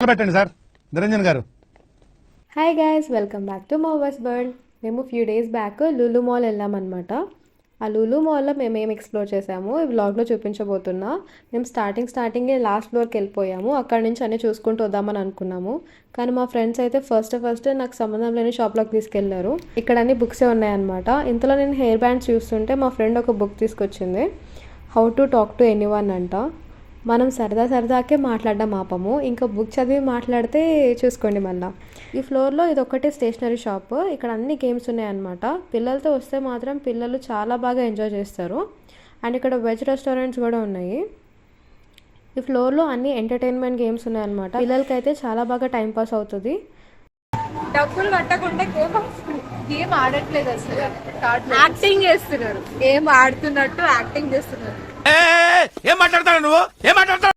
పెట్టండి sir Niranjan garu. Hi guys, welcome back to movers world. మేము few days back Lulu mall వెళ్ళామన్నమాట. ఆ లులు మాల్లో మేము ఏం ఎక్స్ప్లోర్ చేసాము ఈ వ్లాగ్లో చూపించబోతున్నా. మేము స్టార్టింగే లాస్ట్ ఫ్లోర్కి వెళ్ళిపోయాము. అక్కడ నుంచి అన్నీ చూసుకుంటూ వద్దామని అనుకున్నాము. కానీ మా ఫ్రెండ్స్ అయితే ఫస్ట్ నాకు సంబంధం లేని షాప్లోకి తీసుకెళ్లారు. ఇక్కడ అన్ని బుక్సే ఉన్నాయన్నమాట. ఇంతలో నేను హెయిర్ బ్యాండ్స్ చూస్తుంటే మా ఫ్రెండ్ ఒక బుక్ తీసుకొచ్చింది. How to talk to anyone అంట. మనం సరదాకే మాట్లాడడం ఆపము, ఇంకా బుక్ చదివి మాట్లాడితే చూసుకోండి. మళ్ళీ ఈ ఫ్లోర్లో ఇది ఒకటి స్టేషనరీ షాప్. ఇక్కడ అన్ని గేమ్స్ ఉన్నాయన్నమాట. పిల్లలతో వస్తే మాత్రం పిల్లలు చాలా బాగా ఎంజాయ్ చేస్తారు. అండ్ ఇక్కడ వెజ్ రెస్టారెంట్స్ కూడా ఉన్నాయి. ఈ ఫ్లోర్లో అన్ని ఎంటర్టైన్మెంట్ గేమ్స్ ఉన్నాయన్నమాట. పిల్లలకైతే చాలా బాగా టైంపాస్ అవుతుంది. డబ్బులు కట్టకుండా గేమ్ ఆడట్లేదు, అసలు యాక్టింగ్ చేస్తున్నారు. గేమ్ ఆడుతున్నట్టు యాక్టింగ్ చేస్తున్నారు. ఏం మాట్లాడతావు నువ్వు? ఏం మాట్లాడతావు?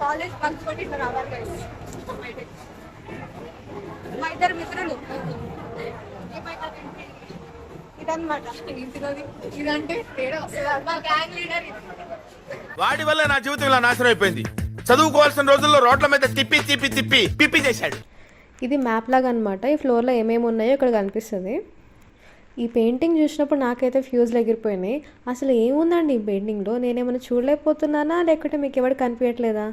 కాలేజ్ బంక్ కొట్టి ఇట్లా రావాలి. మా ఇద్దరు మిత్రులు ఇదన్నమాట. ఇదంటే మా గ్యాంగ్ లీడర్. వాడి వల్ల నా జీవితం ఇలా నాశనం అయిపోయింది. చదువుకోవాల్సిన రోజుల్లో రోడ్ల మీద తిప్పి చేశాడు. ఇది మ్యాప్ లాగా అనమాట. ఈ ఫ్లోర్లో ఏమేమి ఉన్నాయో ఇక్కడ కనిపిస్తుంది. ఈ పెయింటింగ్ చూసినప్పుడు నాకైతే ఫ్యూజ్లు ఎగిరిపోయినాయి. అసలు ఏముందండి ఈ పెయింటింగ్లో? నేనేమైనా చూడలేకపోతున్నానా, లేకపోతే మీకు ఎవరికి కనిపించట్లేదా?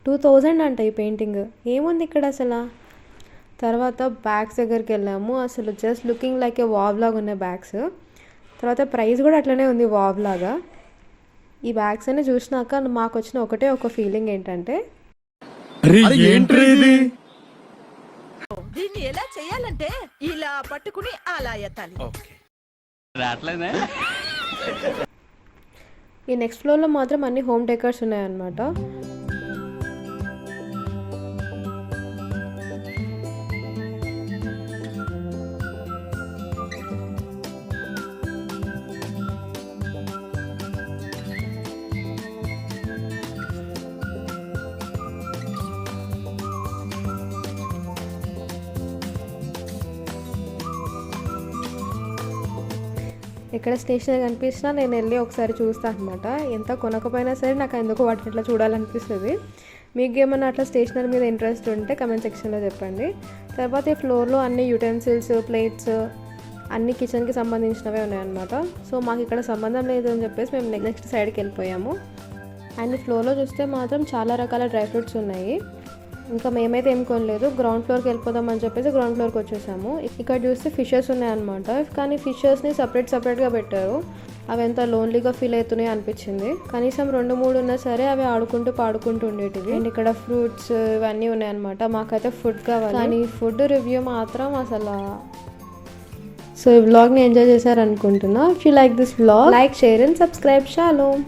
2000 అంట ఈ పెయింటింగ్. ఏముంది ఇక్కడ అసలు? తర్వాత బ్యాగ్స్ దగ్గరికి వెళ్ళాము. అసలు జస్ట్ లుకింగ్ లైక్ ఏ వావ్ లాగా ఉన్నాయి బ్యాగ్స్. తర్వాత ప్రైస్ కూడా అట్లనే ఉంది వావ్ లాగా. ఈ బ్యాగ్స్ అన్ని చూసినాక మాకు వచ్చిన ఒక ఫీలింగ్ ఏంటంటే, దీన్ని ఎలా చేయాలంటే ఇలా పట్టుకుని అలా ఎత్తాలి. ఈ నెక్స్ట్ ఫ్లోర్లో మాత్రం అన్ని హోమ్ డెకర్స్ ఉన్నాయన్నమాట. ఎక్కడ స్టేషనరీ కనిపించినా నేను వెళ్ళి ఒకసారి చూస్తాను అనమాట. ఎంత కొనకపోయినా సరే నాకు ఎందుకు వాటిని ఇట్లా చూడాలనిపిస్తుంది. మీకు ఏమన్నా అట్లా స్టేషనరీ మీద ఇంట్రెస్ట్ ఉంటే కమెంట్ సెక్షన్లో చెప్పండి. తర్వాత ఈ ఫ్లోర్లో అన్ని యుటెన్సిల్స్, ప్లేట్స్ అన్ని కిచెన్కి సంబంధించినవే ఉన్నాయన్నమాట. సో మాకు ఇక్కడ సంబంధం లేదు అని చెప్పేసి మేము నెక్స్ట్ సైడ్కి వెళ్ళిపోయాము. అండ్ ఈ ఫ్లోర్లో చూస్తే మాత్రం చాలా రకాల డ్రై ఫ్రూట్స్ ఉన్నాయి. ఇంకా మేమైతే ఏం కొనలేదు. గ్రౌండ్ ఫ్లోర్కి వెళ్ళిపోదామని చెప్పేసి గ్రౌండ్ ఫ్లోర్కి వచ్చేసాము. ఇక్కడ చూస్తే ఫిషెస్ ఉన్నాయన్నమాట. కానీ ఫిషెస్ని సపరేట్గా పెట్టారు. అవి ఎంత లోన్లీగా ఫీల్ అవుతున్నాయి అనిపించింది. కనీసం 2-3 ఉన్నా సరే అవి ఆడుకుంటూ పాడుకుంటూ ఉండేటివి. అండ్ ఇక్కడ ఫ్రూట్స్ ఇవన్నీ ఉన్నాయన్నమాట. మాకైతే ఫుడ్ కావాలి, కానీ ఫుడ్ రివ్యూ మాత్రం అసలు. సో ఈ వ్లాగ్ని ఎంజాయ్ చేశారనుకుంటున్నా. If you like this vlog, like, share and subscribe. Shalom.